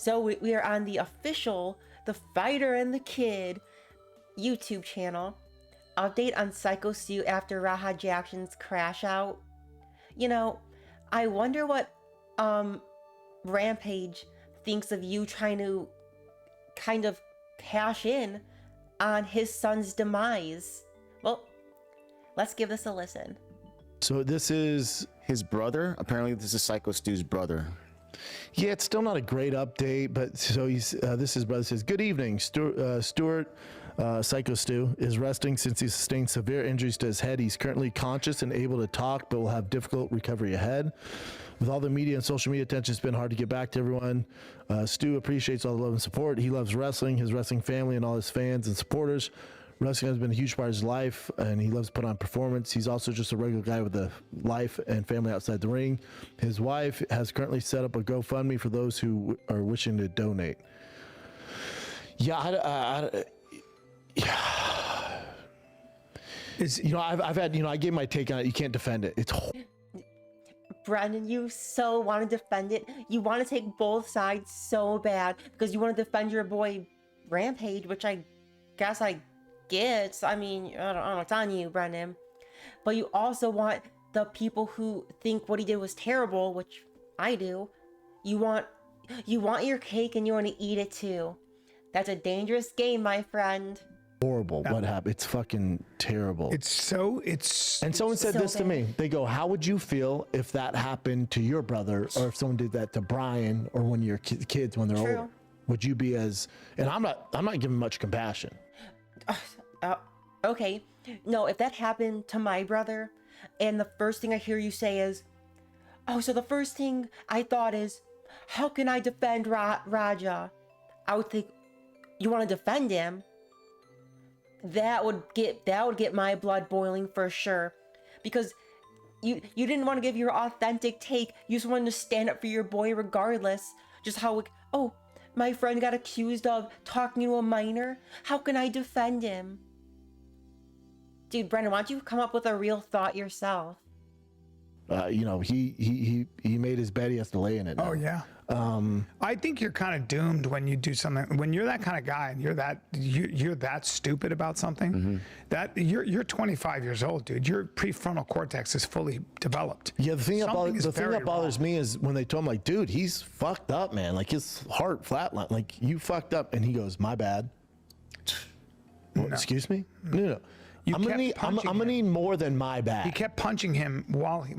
So we are on the official The Fighter and the Kid YouTube channel. Update on Syko Stu after Rampage Jackson's crash out. You know, I wonder what Rampage thinks of you trying to kind of cash in on his son's demise. Well, let's give this a listen. So this is his brother. Apparently this is Syko Stu's brother. Yeah, it's still not a great update, but so he's this his brother says, "Good evening, Stuart. Syko Stu is resting since he sustained severe injuries to his head. He's currently conscious and able to talk, but will have difficult recovery ahead. With all the media and social media attention, it's been hard to get back to everyone. Stu appreciates all the love and support. He loves wrestling, his wrestling family, and all his fans and supporters. Wrestling has been a huge part of his life, and he loves to put on performance. He's also just a regular guy with a life and family outside the ring. His wife has currently set up a GoFundMe for those who are wishing to donate." Yeah, I've had, I gave my take on it. You can't defend it. It's Brendan, you so want to defend it. You want to take both sides so bad because you want to defend your boy Rampage, which I guess I get. I mean, I don't know, it's on you, Brendan. But you also want the people who think what he did was terrible, which I do. You want your cake and you want to eat it too. That's a dangerous game, my friend. horrible what happened. It's fucking terrible. And someone said so this To me, they go, "How would you feel if that happened to your brother, or if someone did that to Brian, or one of your kids when they're True. older? Would you be as?" And I'm not giving much compassion. Okay, no, if that happened to my brother, and the first thing I hear you say is, "Oh, so the first thing I thought is, how can I defend Raja?" I would think, you want to defend him? That would get my blood boiling for sure, because you didn't want to give your authentic take. You just wanted to stand up for your boy regardless. Just how, like, oh, my friend got accused of talking to a minor. How can I defend him? Dude, Brendan, why don't you come up with a real thought yourself? He made his bed. He has to lay in it now. Oh yeah. I think you're kind of doomed when you do something. When you're that kind of guy and you're that stupid about something. That you're 25 years old, dude. Your prefrontal cortex is fully developed. Yeah, the thing that bothers wrong. me is when they told him, like, "Dude, he's fucked up, man. Like, his heart flatlined. Like, you fucked up," and he goes, "My bad." Well, No. Excuse me? No. You I'm gonna kept punching need him. more than my bad. He kept punching him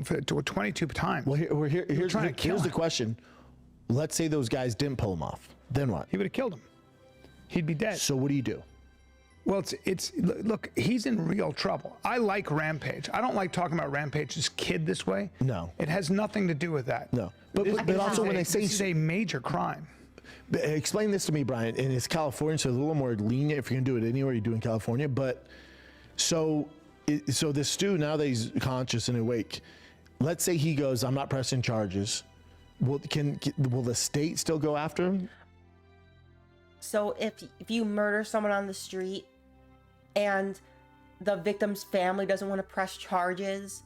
for 22 times. Well, here's the him. question. Let's say those guys didn't pull him off. Then what? He would have killed him. He'd be dead. So what do? Well, look, he's in real trouble. I like Rampage. I don't like talking about Rampage's kid this way. No. It has nothing to do with that. No. But also when they say this is a major crime. Explain this to me, Brian. And it's California, so it's a little more lenient if you're gonna do it anywhere you do in California. But so this Stu, now that he's conscious and awake, let's say he goes, "I'm not pressing charges." Will the state still go after him? So if you murder someone on the street and the victim's family doesn't want to press charges,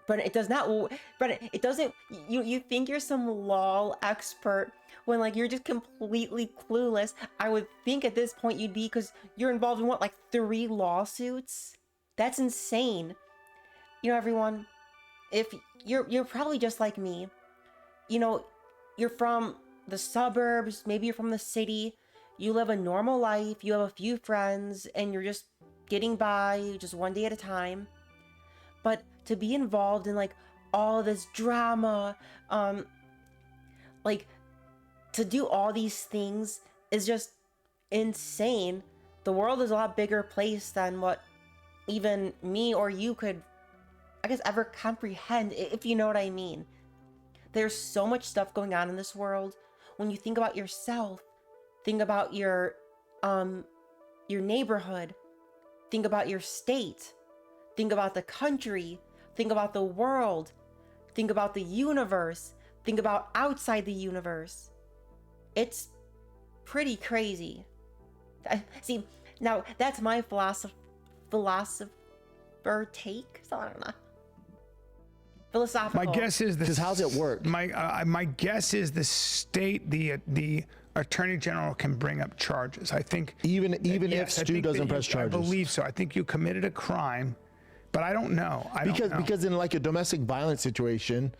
but it does not, but it doesn't, you think you're some law expert when, like, you're just completely clueless. I would think at this point you'd be, because you're involved in what, like 3 lawsuits? That's insane. Everyone, if you're probably just like me. You're from the suburbs, maybe you're from the city, you live a normal life, you have a few friends, and you're just getting by just one day at a time. But to be involved in, like, all this drama, like, to do all these things is just insane. The world is a lot bigger place than what even me or you could, I guess, ever comprehend, if you know what I mean. There's so much stuff going on in this world. When you think about yourself, think about your neighborhood, think about your state, think about the country, think about the world, think about the universe, think about outside the universe. It's pretty crazy. Now that's my philosopher take, so I don't know. philosophical. My guess is Because how's it work? My guess is the state, the attorney general can bring up charges. I think Even if yes, I Stu think doesn't that press charges. I believe so. I think you committed a crime, but I don't know. Because in like a domestic violence situation,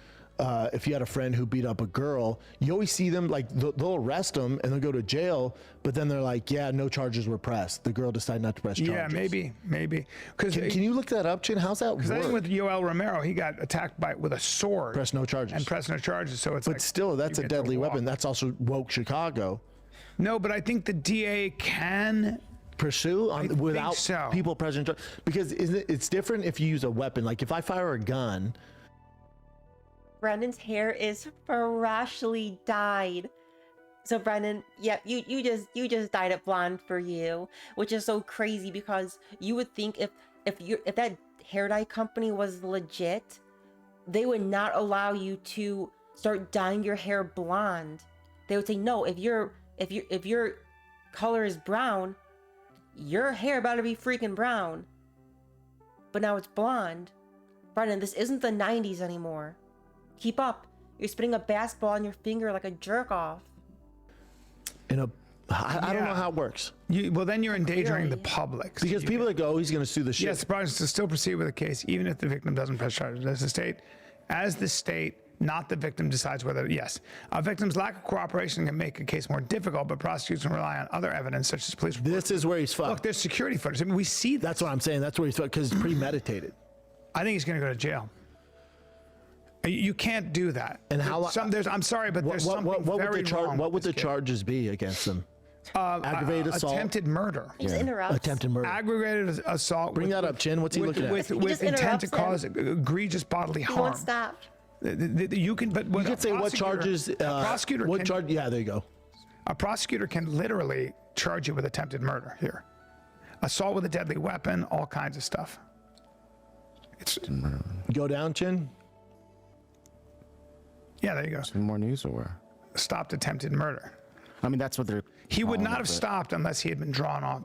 if you had a friend who beat up a girl, you always see them like they'll arrest them and they'll go to jail, but then they're like, yeah, no charges were pressed. The girl decided not to press charges. Yeah, maybe. Because Can you look that up, Chin? How's that work? I think with Yoel Romero, he got attacked with a sword. Press no charges. And press no charges. So it's But like, still, that's you a get to deadly walk. weapon. That's also woke Chicago. No, but I think the DA can. Pursue think without so. people pressing charges. Because it's different if you use a weapon. Like if I fire a gun, Brendan's hair is freshly dyed. So Brendan, yep, you just dyed it blonde for you, which is so crazy because you would think if that hair dye company was legit, they would not allow you to start dyeing your hair blonde. They would say no, if your color is brown, your hair better be freaking brown. But now it's blonde. Brendan, this isn't the 90s anymore. Keep up. You're spitting a basketball on your finger like a jerk off. I don't know how it works. Well, then you're endangering the Really? public. Because people that go, oh, he's going to sue the shit. Yes, the process to still proceed with the case, even if the victim doesn't press charges. As the state, not the victim, decides whether, yes. A victim's lack of cooperation can make a case more difficult, but prosecutors can rely on other evidence, such as police. This is where he's fucked. Look, there's security footage. I mean, we see that. That's what I'm saying. That's where he's fucked because it's premeditated. I think he's going to go to jail. You can't do that. And how? I'm sorry, but there's something very wrong. What would with the this kid. charges be against them? Aggravated assault, Attempted murder. He just interrupts. attempted murder. Aggravated assault. Bring that up, Chin. What's he looking at? With just intent to interrupts cause egregious bodily He harm. won't stop. You can, but You could say what charges. A prosecutor what can, charge? Yeah, there you go. A prosecutor can literally charge you with attempted murder here, assault with a deadly weapon, all kinds of stuff. It's Go down, Chin. yeah, there you go. Some more news or where? Stopped attempted murder. I mean, that's what they're. He would calling not it, have but- stopped unless he had been drawn off.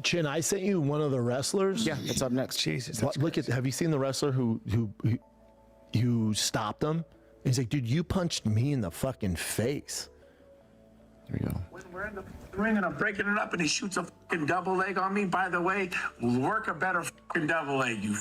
Chin, I sent you one of the wrestlers. Yeah, it's up next. Jesus. What- That's look at. Have you seen the wrestler who stopped him? He's like, dude, you punched me in the fucking face. There we go. When we're in the ring and I'm breaking it up and he shoots a fucking double leg on me, by the way, work a better fucking double leg, you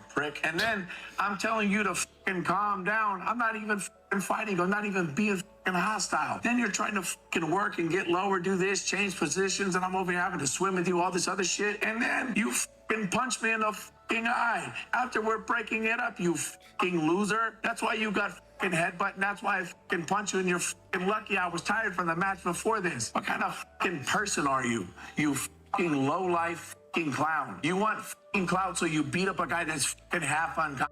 prick. And then I'm telling you to fucking calm down. I'm not even fucking fighting. I'm not even being fucking hostile. Then you're trying to fucking work and get lower, do this, change positions, and I'm over here having to swim with you, all this other shit. And then you fucking punch me in the fucking eye. After we're breaking it up, you fucking loser. That's why you got fucking headbutt, and that's why I fucking punch you, and you're fucking lucky I was tired from the match before this. What kind of fucking person are you? You fucking low-life fucking clown. You want fucking clout, so you beat up a guy that's fucking half unconscious.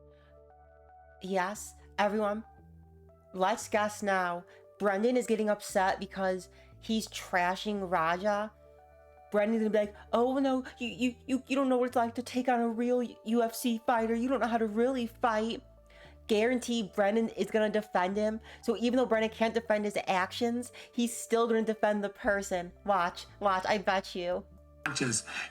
Yes, everyone, let's guess now. Brendan is getting upset because he's trashing Raja. Brendan's gonna be like, oh no, you don't know what it's like to take on a real UFC fighter. You don't know how to really fight. Guaranteed Brendan is gonna defend him. So even though Brendan can't defend his actions, he's still gonna defend the person. Watch, I bet you.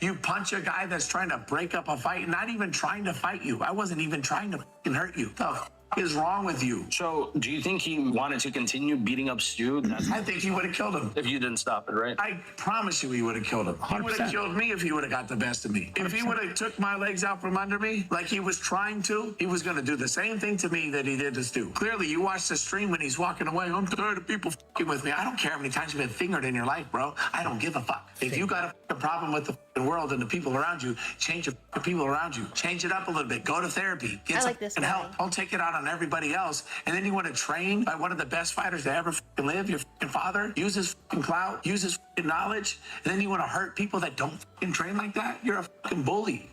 You punch a guy that's trying to break up a fight, not even trying to fight you. I wasn't even trying to fucking hurt you. The f is wrong with you? So, do you think he wanted to continue beating up Stu? I think he would have killed him. If you didn't stop it, right? I promise you he would have killed him. He would have 100%. killed me if he would have got the best of me. If he would have took my legs out from under me like he was trying to, he was going to do the same thing to me that he did to Stu. Clearly, you watched the stream when he's walking away. I'm tired of people fucking with me. I don't care how many times you've been fingered in your life, bro. I don't give a fuck. If you got a fucking problem with the fucking world and the people around you, change the fucking people around you. Change it up a little bit. Go to therapy. Get I some like this fucking guy. help. Don't take it out on everybody else. And then you want to train by one of the best fighters to ever fucking live, your fucking father, use his fucking clout, use his fucking knowledge, and then you want to hurt people that don't fucking train like that? You're a fucking bully.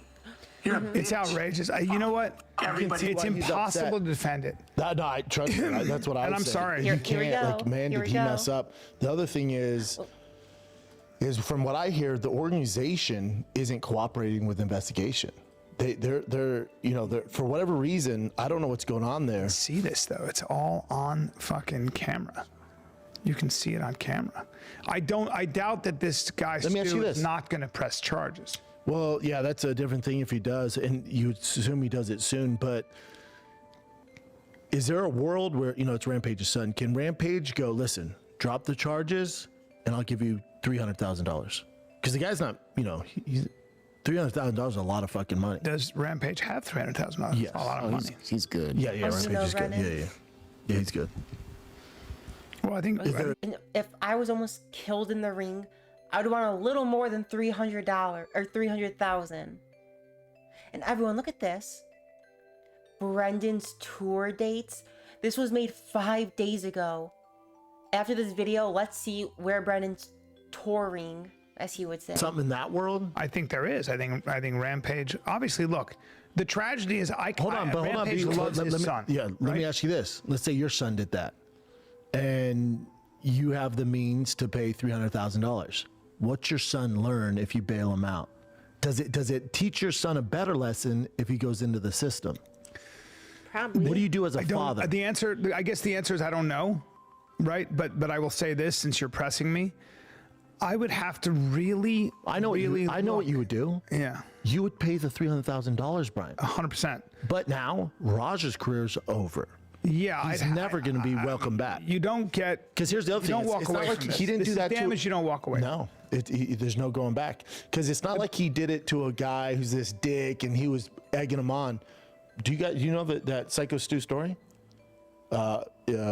You're a bitch. It's outrageous. You know what? Everybody- It's why he's impossible upset. to defend it. No, I trust me. That's what I And was I'm saying. sorry. Here You we can't, go. like, man, Here did we he go. mess up? The other thing is from what I hear, the organization isn't cooperating with investigation. They're for whatever reason, I don't know what's going on there. See this though? It's all on fucking camera. You can see it on camera. I doubt that this guy Let me ask Stu you is this. not going to press charges. Well, yeah, that's a different thing if he does, and you assume he does it soon. But is there a world where, you know, it's Rampage's son? Can Rampage go, listen, drop the charges and I'll give you $300,000? Because the guy's not, you know, he's $300,000 is a lot of fucking money. Does Rampage have $300,000? Yes. A lot of money. He's good. Yeah, Oh, Rampage is good. Yeah, he's good. Well, I think And if I was almost killed in the ring, I would want a little more than $300 or $300,000. And everyone, look at this. Brendan's tour dates. This was made 5 days ago. After this video, let's see where Brendan's touring, as he would say. Something in that world? I think there is. I think Rampage. Obviously, look, the tragedy is Rampage loves his son. Let me ask you this. Let's say your son did that, and you have the means to pay $300,000. What's your son learn if you bail him out? Does it teach your son a better lesson if he goes into the system? Probably. What do you do as a father? The answer, I guess, the answer is I don't know, right? But I will say this, since you're pressing me, I would have to really. I know what you would do. Yeah. You would pay the $300,000, Brian. 100%. But now Raj's career's over. Yeah, He's never going to be welcome back. You don't get. Because here's the other thing. You don't walk it's away not like from this. he didn't This do is that damage you don't walk away. No, there's no going back. Because it's not like he did it to a guy who's this dick and he was egging him on. Do you know that Syko Stu story?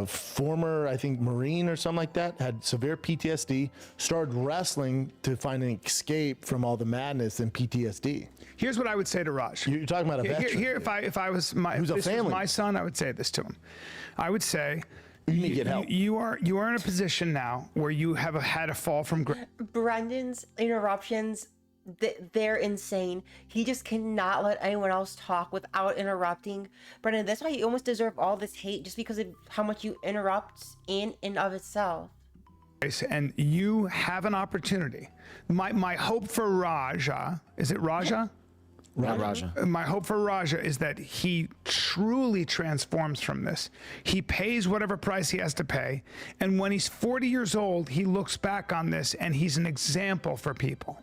Former, I think, Marine or something like that, had severe PTSD, started wrestling to find an escape from all the madness and PTSD. Here's what I would say to Raj. You're talking about a veteran. Here, if I was my son, I would say this to him. I would say, you need to get help. You are in a position now where you have had a fall from grace. Brendan's interruptions, they're insane. He just cannot let anyone else talk without interrupting. Brendan, that's why you almost deserve all this hate, just because of how much you interrupt in and of itself. And you have an opportunity. My hope for Raja, is it Raja? Raja. My hope for Raja is that he truly transforms from this. He pays whatever price he has to pay. And when he's 40 years old, he looks back on this and he's an example for people.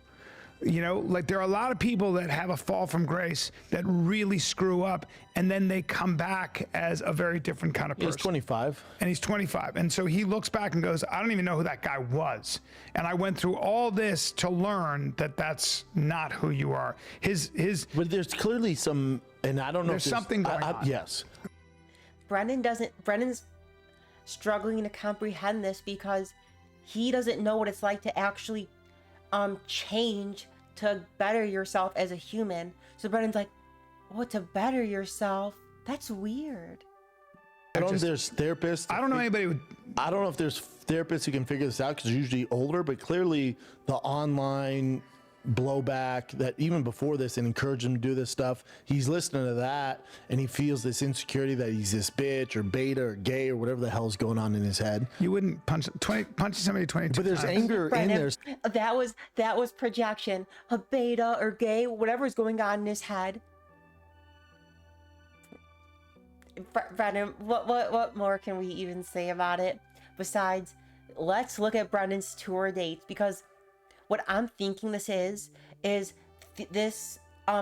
You know, like there are a lot of people that have a fall from grace that really screw up and then they come back as a very different kind of person. He's 25. And he's 25. And so he looks back and goes, I don't even know who that guy was. And I went through all this to learn that that's not who you are. But there's clearly some, and I don't know there's if something going on. Yes. Brendan's struggling to comprehend this because he doesn't know what it's like to actually change to better yourself as a human. So Brendan's like, oh, to better yourself? That's weird. I don't know if there's therapists. I don't know anybody would. I don't know if there's therapists who can figure this out because they're usually older, but clearly the online blowback that even before this and encourage him to do this stuff, he's listening to that and he feels this insecurity that he's this bitch or beta or gay or whatever the hell's going on in his head. You wouldn't punch somebody 22 But there's times. anger in there. That was projection. A beta or gay, whatever's going on in his head. Brendan, what more can we even say about it? Besides, let's look at Brendan's tour dates, because what I'm thinking this is this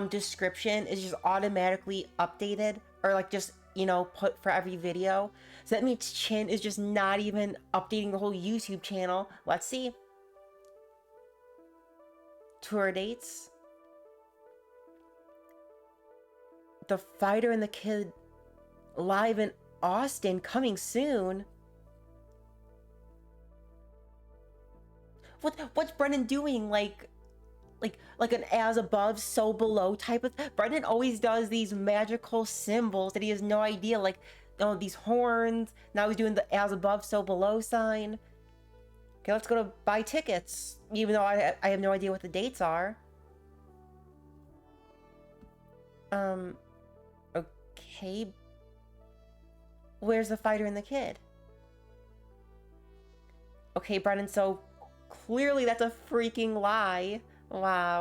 description is just automatically updated, or like just, you know, put for every video. So that means Chin is just not even updating the whole YouTube channel. Let's see. Tour dates. The Fighter and the Kid live in Austin coming soon. What's Brendan doing? Like an as above, so below type of. Brendan always does these magical symbols that he has no idea. Like, oh, these horns. Now he's doing the as above, so below sign. Okay, let's go to buy tickets. Even though I have no idea what the dates are. Okay. Where's the Fighter and the Kid? Okay, Brendan, so clearly that's a freaking lie. Wow.